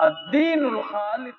الدین الخالص.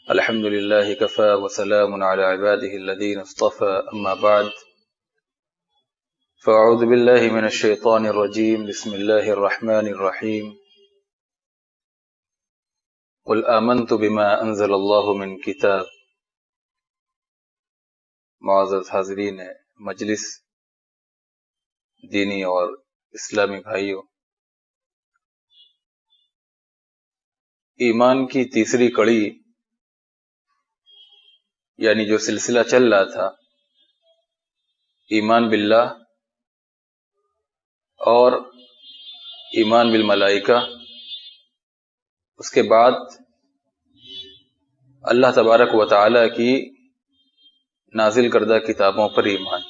الحمد لله كفى وسلام على عباده الذين اصطفى أما بعد فأعوذ بالله من الشيطان الرجيم بسم الله الرحمن الرحيم قل آمنت بما أنزل الله من كتاب. معزز حاضرین مجلس، دینی اور اسلامی بھائیوں، ایمان کی تیسری کڑی یعنی جو سلسلہ چل رہا تھا ایمان باللہ اور ایمان بالملائکہ، اس کے بعد اللہ تبارک و تعالی کی نازل کردہ کتابوں پر ایمان.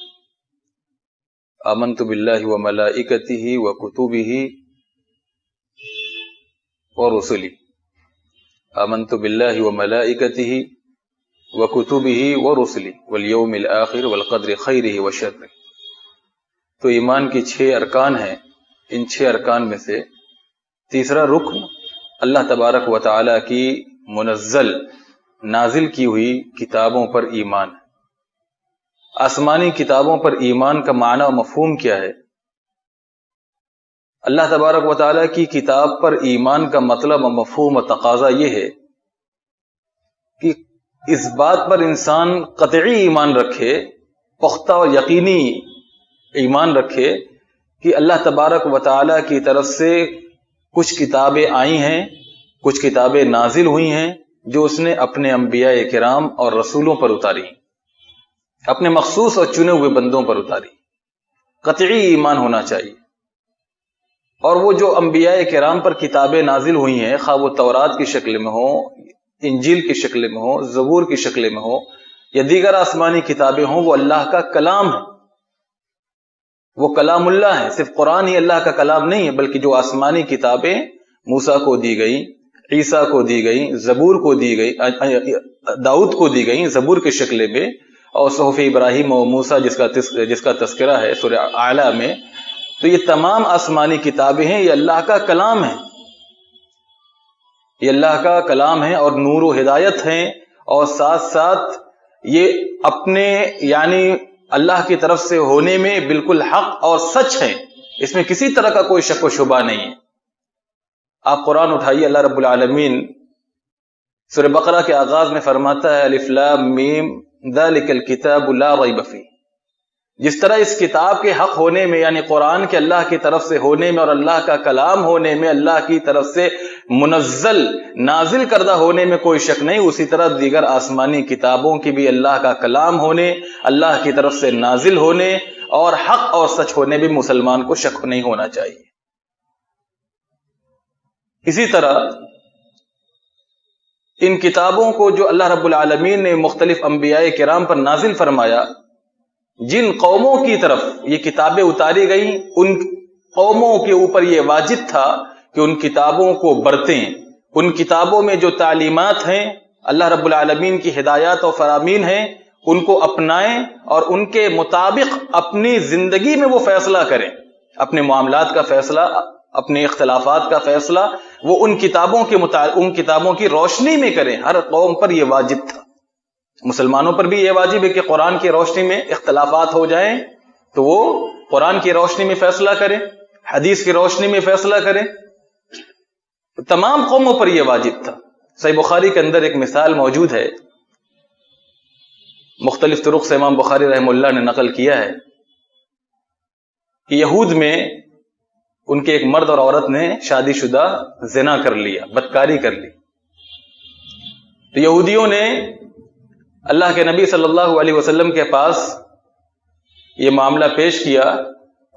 آمنت باللہ و ملائکتہ و کتبہ و رسلہ. آمنت باللہ و ملائکتہ و کتبہ و رسلہ والیوم الآخر والقدر خیرہ و شرہ. تو ایمان کی 6 ارکان ہیں. ان 6 ارکان میں سے تیسرا رکن اللہ تبارک و تعالی کی منزل نازل کی ہوئی کتابوں پر ایمان ہے. آسمانی کتابوں پر ایمان کا معنی و مفہوم کیا ہے؟ اللہ تبارک و تعالی کی کتاب پر ایمان کا مطلب و مفہوم و تقاضا یہ ہے کہ اس بات پر انسان قطعی ایمان رکھے، پختہ اور یقینی ایمان رکھے کہ اللہ تبارک و تعالی کی طرف سے کچھ کتابیں آئی ہیں، کچھ کتابیں نازل ہوئی ہیں جو اس نے اپنے انبیاء کرام اور رسولوں پر اتاری، اپنے مخصوص اور چنے ہوئے بندوں پر اتاری. قطعی ایمان ہونا چاہیے. اور وہ جو انبیاء کرام پر کتابیں نازل ہوئی ہیں، خواہ وہ تورات کی شکل میں ہو، انجیل کی شکل میں ہو، زبور کی شکل میں ہو، یا دیگر آسمانی کتابیں ہوں، وہ اللہ کا کلام ہے، وہ کلام اللہ ہے. صرف قرآن ہی اللہ کا کلام نہیں ہے، بلکہ جو آسمانی کتابیں موسیٰ کو دی گئی، عیسیٰ کو دی گئی، زبور کو دی گئی، داؤد کو دی گئی زبور کی شکل میں، اور صحف ابراہیم و موسیٰ جس کا تذکرہ ہے سورہ اعلیٰ میں، تو یہ تمام آسمانی کتابیں ہیں، یہ اللہ کا کلام ہے، یہ اللہ کا کلام ہے اور نور و ہدایت ہیں، اور ساتھ ساتھ یہ اپنے یعنی اللہ کی طرف سے ہونے میں بالکل حق اور سچ ہیں، اس میں کسی طرح کا کوئی شک و شبہ نہیں ہے. آپ قرآن اٹھائیے، اللہ رب العالمین سورہ بقرہ کے آغاز میں فرماتا ہے الف لام میم ذالک الکتاب لا ریب فیہ. جس طرح اس کتاب کے حق ہونے میں یعنی قرآن کے اللہ کی طرف سے ہونے میں اور اللہ کا کلام ہونے میں، اللہ کی طرف سے منزل نازل کردہ ہونے میں کوئی شک نہیں، اسی طرح دیگر آسمانی کتابوں کی بھی اللہ کا کلام ہونے، اللہ کی طرف سے نازل ہونے اور حق اور سچ ہونے بھی مسلمان کو شک نہیں ہونا چاہیے. اسی طرح ان کتابوں کو جو اللہ رب العالمین نے مختلف انبیاء کرام پر نازل فرمایا، جن قوموں کی طرف یہ کتابیں اتاری گئیں، ان قوموں کے اوپر یہ واجب تھا کہ ان کتابوں کو برتیں. ان کتابوں میں جو تعلیمات ہیں، اللہ رب العالمین کی ہدایات و فرامین ہیں، ان کو اپنائیں اور ان کے مطابق اپنی زندگی میں وہ فیصلہ کریں. اپنے معاملات کا فیصلہ، اپنے اختلافات کا فیصلہ وہ ان کتابوں کی روشنی میں کریں. ہر قوم پر یہ واجب تھا. مسلمانوں پر بھی یہ واجب ہے کہ قرآن کی روشنی میں اختلافات ہو جائیں تو وہ قرآن کی روشنی میں فیصلہ کریں، حدیث کی روشنی میں فیصلہ کریں. تمام قوموں پر یہ واجب تھا. صحیح بخاری کے اندر ایک مثال موجود ہے، مختلف طرق سے امام بخاری رحمہ اللہ نے نقل کیا ہے کہ یہود میں ان کے ایک مرد اور عورت نے شادی شدہ زنا کر لیا، بدکاری کر لی. تو یہودیوں نے اللہ کے نبی صلی اللہ علیہ وسلم کے پاس یہ معاملہ پیش کیا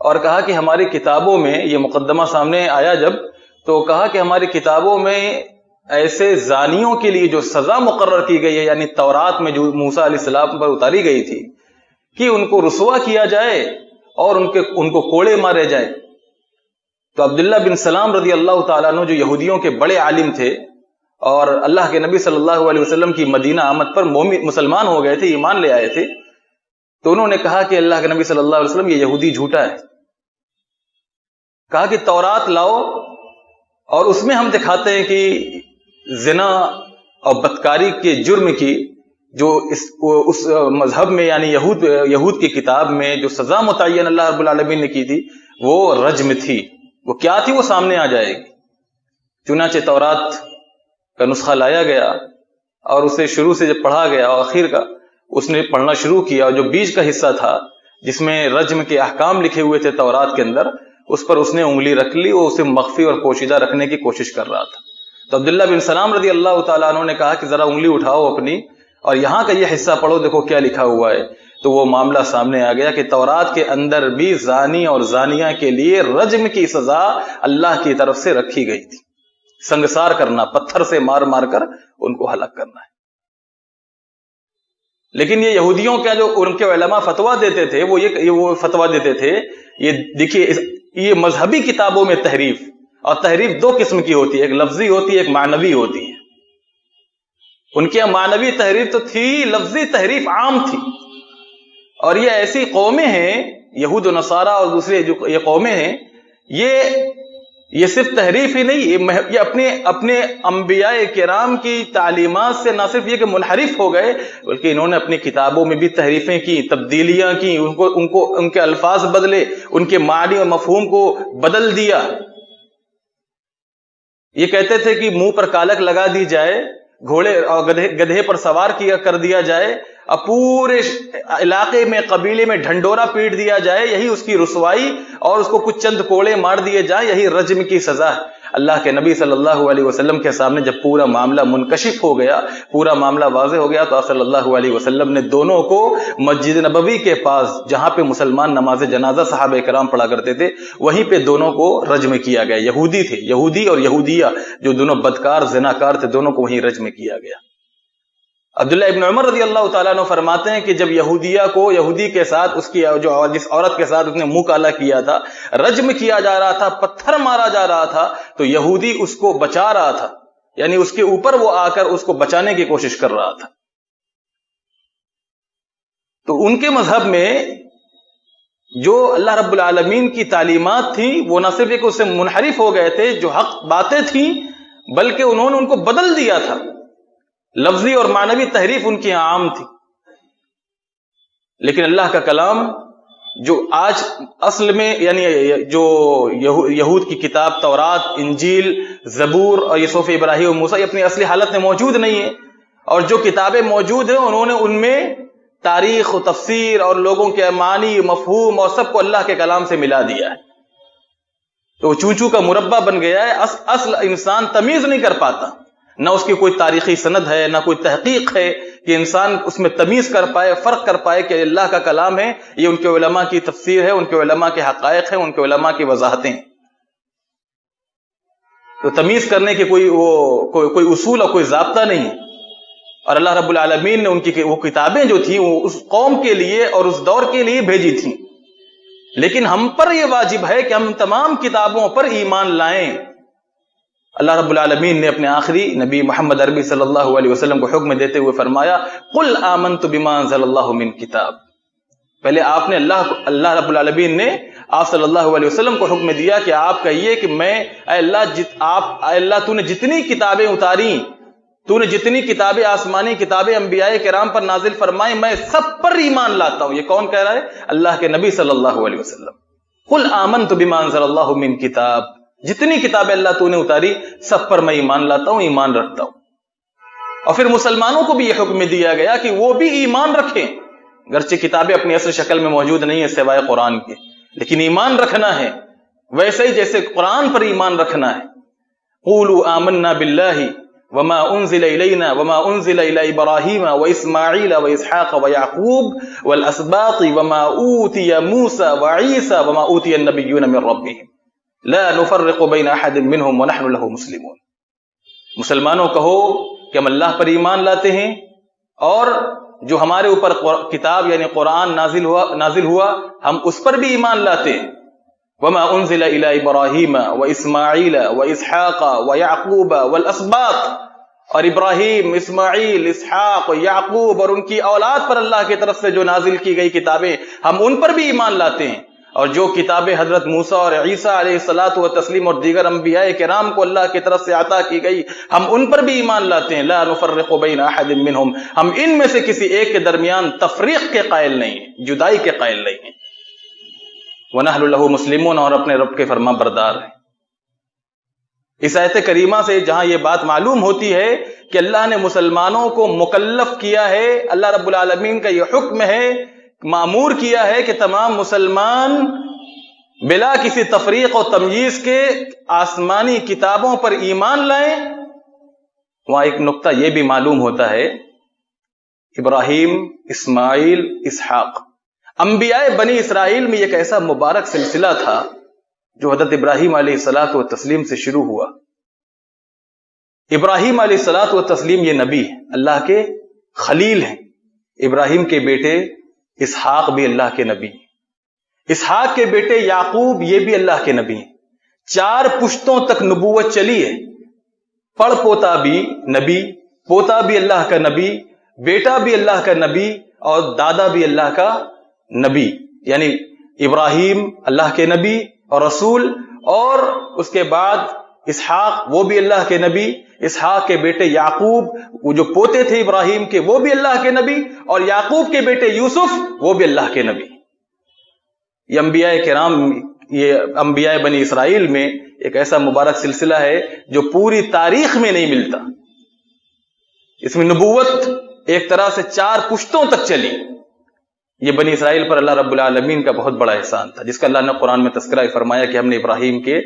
اور کہا کہ ہماری کتابوں میں یہ مقدمہ سامنے آیا جب، تو کہا کہ ہماری کتابوں میں ایسے زانیوں کے لیے جو سزا مقرر کی گئی ہے، یعنی تورات میں جو موسیٰ علیہ السلام پر اتاری گئی تھی کہ ان کو رسوا کیا جائے اور ان کو کوڑے مارے جائیں. تو عبداللہ بن سلام رضی اللہ تعالیٰ عنہ جو یہودیوں کے بڑے عالم تھے اور اللہ کے نبی صلی اللہ علیہ وسلم کی مدینہ آمد پر مسلمان ہو گئے تھے، ایمان لے آئے تھے، تو انہوں نے کہا کہ اللہ کے نبی صلی اللہ علیہ وسلم یہ یہودی جھوٹا ہے. کہا کہ تورات لاؤ اور اس میں ہم دکھاتے ہیں کہ زنا اور بدکاری کے جرم کی جو اس مذہب میں یعنی یہود کی کتاب میں جو سزا متعین اللہ رب العالمین نے کی تھی وہ رجم تھی. وہ کیا تھی وہ سامنے آ جائے گی. چنانچہ تورات کا نسخہ لایا گیا اور اسے شروع سے جب پڑھا گیا اور آخر کا اس نے پڑھنا شروع کیا, اور جو بیچ کا حصہ تھا جس میں رجم کے احکام لکھے ہوئے تھے تورات کے اندر, اس پر اس نے انگلی رکھ لی اور اسے مخفی اور پوشیدہ رکھنے کی کوشش کر رہا تھا. تو عبداللہ بن سلام رضی اللہ تعالیٰ عنہ نے کہا کہ ذرا انگلی اٹھاؤ اپنی اور یہاں کا یہ حصہ پڑھو, دیکھو کیا لکھا ہوا ہے. تو وہ معاملہ سامنے آ گیا کہ تورات کے اندر بھی زانی اور زانیہ کے لیے رجم کی سزا اللہ کی طرف سے رکھی گئی تھی. سنگسار کرنا, پتھر سے مار مار کر ان کو ہلاک کرنا ہے. لیکن یہ یہودیوں کا جو ان کے علماء فتویٰ دیتے تھے وہ فتویٰ دیتے تھے, یہ دیکھیے یہ مذہبی کتابوں میں تحریف, اور تحریف دو قسم کی ہوتی ہے, ایک لفظی ہوتی ہے, ایک معنوی ہوتی ہے. ان کے معنوی تحریف تو تھی, لفظی تحریف عام تھی. اور یہ ایسی قومیں ہیں یہود و نصارہ اور دوسرے جو یہ قومیں ہیں, یہ صرف تحریف ہی نہیں, یہ اپنے انبیاء کرام کی تعلیمات سے نہ صرف یہ کہ منحرف ہو گئے, بلکہ انہوں نے اپنی کتابوں میں بھی تحریفیں کی, تبدیلیاں کی, ان کے الفاظ بدلے, ان کے معنی اور مفہوم کو بدل دیا. یہ کہتے تھے کہ منہ پر کالک لگا دی جائے, گھوڑے اور گدھے پر سوار کر دیا جائے, اور پورے علاقے میں قبیلے میں ڈھنڈورا پیٹ دیا جائے, یہی اس کی رسوائی, اور اس کو کچھ چند کوڑے مار دیے جائیں, یہی رجم کی سزا ہے. اللہ کے نبی صلی اللہ علیہ وسلم کے سامنے جب پورا معاملہ منکشف ہو گیا, پورا معاملہ واضح ہو گیا, تو صلی اللہ علیہ وسلم نے دونوں کو مسجد نبوی کے پاس جہاں پہ مسلمان نماز جنازہ صحابہ کرام پڑھا کرتے تھے وہیں پہ دونوں کو رجم کیا گیا. یہودی تھے, یہودی اور یہودیہ جو دونوں بدکار زناکار تھے, دونوں کو وہیں رجم کیا گیا. عبداللہ ابن عمر رضی اللہ تعالیٰ عنہ فرماتے ہیں کہ جب یہودی کے ساتھ جس عورت کے ساتھ اس نے منہ کالا کیا تھا, رجم کیا جا رہا تھا, پتھر مارا جا رہا تھا, تو یہودی اس کو بچا رہا تھا, یعنی اس کے اوپر وہ آ کر اس کو بچانے کی کوشش کر رہا تھا. تو ان کے مذہب میں جو اللہ رب العالمین کی تعلیمات تھیں وہ نہ صرف ایک اس سے منحرف ہو گئے تھے, جو حق باتیں تھیں, بلکہ انہوں نے ان کو بدل دیا تھا. لفظی اور معنوی تحریف ان کی عام تھی. لیکن اللہ کا کلام جو آج اصل میں یعنی جو یہود کی کتاب تورات, انجیل, زبور اور یہ صحف ابراہیم و موسیٰ, یہ اپنی اصلی حالت میں موجود نہیں ہے. اور جو کتابیں موجود ہیں انہوں نے ان میں تاریخ و تفسیر اور لوگوں کے معنی, مفہوم اور سب کو اللہ کے کلام سے ملا دیا ہے. تو چونچو کا مربع بن گیا ہے. اصل انسان تمیز نہیں کر پاتا, نہ اس کی کوئی تاریخی سند ہے, نہ کوئی تحقیق ہے کہ انسان اس میں تمیز کر پائے, فرق کر پائے کہ اللہ کا کلام ہے, یہ ان کے علماء کی تفسیر ہے, ان کے علماء کے حقائق ہیں, ان کے علماء کی وضاحتیں ہیں. تو تمیز کرنے کے کوئی اصول اور کوئی ضابطہ نہیں. اور اللہ رب العالمین نے ان کی وہ کتابیں جو تھیں وہ اس قوم کے لیے اور اس دور کے لیے بھیجی تھیں. لیکن ہم پر یہ واجب ہے کہ ہم تمام کتابوں پر ایمان لائیں. اللہ رب العالمین نے اپنے آخری نبی محمد عربی صلی اللہ علیہ وسلم کو حکم دیتے ہوئے فرمایا, قل آمنت بما انزل اللہ من کتاب. پہلے آپ نے اللہ رب العالمین نے آپ صلی اللہ علیہ وسلم کو حکم دیا کہ آپ کہیے کہ میں اے اللہ تو نے جتنی کتابیں اتاری, تو نے جتنی کتابیں آسمانی کتابیں انبیاء کرام پر نازل فرمائی, میں سب پر ایمان لاتا ہوں. یہ کون کہہ رہا ہے؟ اللہ کے نبی صلی اللہ علیہ وسلم. قل آمنت بما انزل اللہ من کتاب, جتنی کتابیں اللہ تو نے اتاری سب پر میں ایمان لاتا ہوں, ایمان رکھتا ہوں. اور پھر مسلمانوں کو بھی یہ حکم دیا گیا کہ وہ بھی ایمان رکھیں, گرچہ کتابیں اپنی اصل شکل میں موجود نہیں ہیں سوائے قرآن کے, لیکن ایمان رکھنا ہے ویسے ہی جیسے قرآن پر ایمان رکھنا ہے. قولوا آمنا باللہ وما انزل الینا وما انزل الی ابراہیم واسماعیل واسحاق ویعقوب والاسباط وما اوتی موسیٰ وعیسیٰ وما اوتی النبیون من ربهم لا نفرق بین احد منہم ونحن له مسلمون. مسلمانوں کہو کہ ہم اللہ پر ایمان لاتے ہیں اور جو ہمارے اوپر کتاب یعنی قرآن نازل ہوا ہم اس پر بھی ایمان لاتے ہیں. وما انزل الی ابراہیم واسماعیل واسحاق ویعقوب والاسباط, اور ابراہیم, اسماعیل, اسحاق, یعقوب اور ان کی اولاد پر اللہ کی طرف سے جو نازل کی گئی کتابیں ہم ان پر بھی ایمان لاتے ہیں. اور جو کتابیں حضرت موسیٰ اور عیسیٰ علیہ الصلاۃ والتسلیم اور دیگر انبیاء کرام کو اللہ کی طرف سے عطا کی گئی، ہم ان پر بھی ایمان لاتے ہیں۔ لا نفرق بین احد منہم، ہم ان میں سے کسی ایک کے درمیان تفریق کے قائل نہیں ہیں، جدائی کے قائل نہیں ہیں۔ وَنَحْنُ لَهُ مُسْلِمُونَ، اور اپنے رب کے فرما بردار ہیں۔ اس آیت کریمہ سے جہاں یہ بات معلوم ہوتی ہے کہ اللہ نے مسلمانوں کو مکلف کیا ہے، اللہ رب العالمین کا یہ حکم ہے، مامور کیا ہے کہ تمام مسلمان بلا کسی تفریق و تمییز کے آسمانی کتابوں پر ایمان لائیں۔ وہاں ایک نقطہ یہ بھی معلوم ہوتا ہے، ابراہیم، اسماعیل، اسحاق، انبیاء بنی اسرائیل میں ایک ایسا مبارک سلسلہ تھا جو حضرت ابراہیم علیہ الصلاۃ والتسلیم سے شروع ہوا۔ ابراہیم علیہ الصلاۃ والتسلیم یہ نبی ہیں، اللہ کے خلیل ہیں۔ ابراہیم کے بیٹے اسحاق بھی اللہ کے نبی ہیں، اسحاق کے بیٹے یعقوب یہ بھی اللہ کے نبی ہیں۔ 4 پشتوں تک نبوت چلی ہے، پڑ پوتا بھی نبی، پوتا بھی اللہ کا نبی، بیٹا بھی اللہ کا نبی، اور دادا بھی اللہ کا نبی، یعنی ابراہیم اللہ کے نبی اور رسول، اور اس کے بعد اسحاق وہ بھی اللہ کے نبی، اسحاق کے بیٹے یعقوب وہ جو پوتے تھے ابراہیم کے وہ بھی اللہ کے نبی، اور یعقوب کے بیٹے یوسف وہ بھی اللہ کے نبی۔ یہ انبیاء کرام، یہ انبیاء بنی اسرائیل میں ایک ایسا مبارک سلسلہ ہے جو پوری تاریخ میں نہیں ملتا۔ اس میں نبوت ایک طرح سے 4 پشتوں تک چلی۔ یہ بنی اسرائیل پر اللہ رب العالمین کا بہت بڑا احسان تھا، جس کا اللہ نے قرآن میں تذکرہ فرمایا کہ ہم نے ابراہیم کے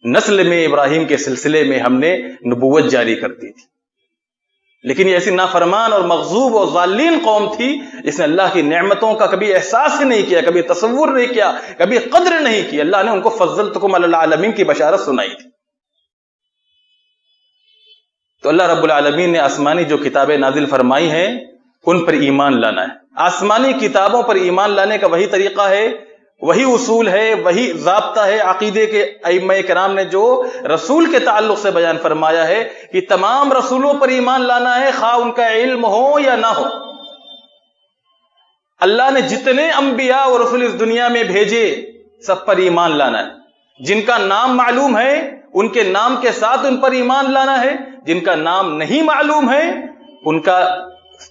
نسل میں، ابراہیم کے سلسلے میں ہم نے نبوت جاری کر دی تھی۔ لیکن یہ ایسی نافرمان اور مغضوب اور ضالین قوم تھی جس نے اللہ کی نعمتوں کا کبھی احساس ہی نہیں کیا، کبھی تصور نہیں کیا، کبھی قدر نہیں کی۔ اللہ نے ان کو فضلتکم علی العالمین کی بشارت سنائی تھی۔ تو اللہ رب العالمین نے آسمانی جو کتابیں نازل فرمائی ہیں ان پر ایمان لانا ہے۔ آسمانی کتابوں پر ایمان لانے کا وہی طریقہ ہے، وہی اصول ہے، وہی ضابطہ ہے عقیدے کے ائمہ کرام نے جو رسول کے تعلق سے بیان فرمایا ہے کہ تمام رسولوں پر ایمان لانا ہے، خواہ ان کا علم ہو یا نہ ہو۔ اللہ نے جتنے انبیاء اور رسول اس دنیا میں بھیجے سب پر ایمان لانا ہے۔ جن کا نام معلوم ہے ان کے نام کے ساتھ ان پر ایمان لانا ہے، جن کا نام نہیں معلوم ہے ان کا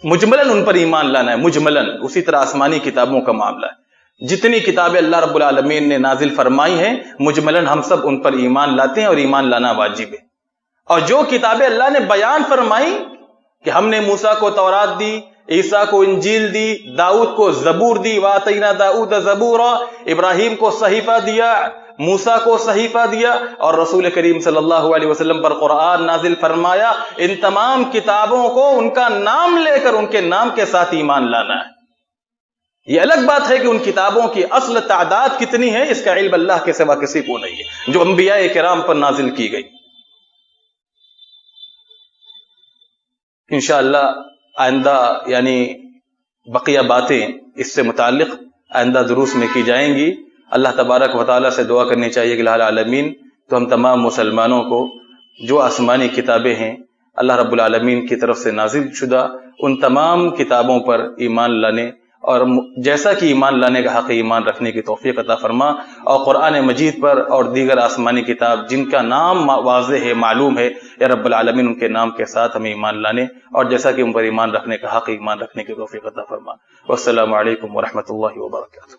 مجملاً ان پر ایمان لانا ہے، مجملاً۔ اسی طرح آسمانی کتابوں کا معاملہ ہے، جتنی کتابیں اللہ رب العالمین نے نازل فرمائی ہیں مجملاً ہم سب ان پر ایمان لاتے ہیں اور ایمان لانا واجب ہے۔ اور جو کتابیں اللہ نے بیان فرمائی کہ ہم نے موسیٰ کو تورات دی، عیسیٰ کو انجیل دی، داؤد کو زبور دی، وَآتَيْنَا دَاؤُدَ زَبُورًا، ابراہیم کو صحیفہ دیا، موسیٰ کو صحیفہ دیا، اور رسول کریم صلی اللہ علیہ وسلم پر قرآن نازل فرمایا۔ ان تمام کتابوں کو ان کا نام لے کر ان کے نام کے ساتھ ایمان لانا ہے۔ یہ الگ بات ہے کہ ان کتابوں کی اصل تعداد کتنی ہے اس کا علم اللہ کے سوا کسی کو نہیں ہے، جو انبیاء کرام پر نازل کی گئی۔ انشاءاللہ آئندہ یعنی بقیہ باتیں اس سے متعلق آئندہ دروس میں کی جائیں گی۔ اللہ تبارک و تعالیٰ سے دعا کرنی چاہیے کہ الہ العالمین تو ہم تمام مسلمانوں کو جو آسمانی کتابیں ہیں اللہ رب العالمین کی طرف سے نازل شدہ ان تمام کتابوں پر ایمان لانے اور جیسا کہ ایمان لانے کا حق ایمان رکھنے کی توفیق عطا فرما، اور قرآن مجید پر اور دیگر آسمانی کتاب جن کا نام واضح ہے، معلوم ہے، یا رب العالمین ان کے نام کے ساتھ ہمیں ایمان لانے اور جیسا کہ ان پر ایمان رکھنے کا حق ایمان رکھنے کی توفیق عطا فرما۔ والسلام علیکم ورحمۃ اللہ وبرکاتہ۔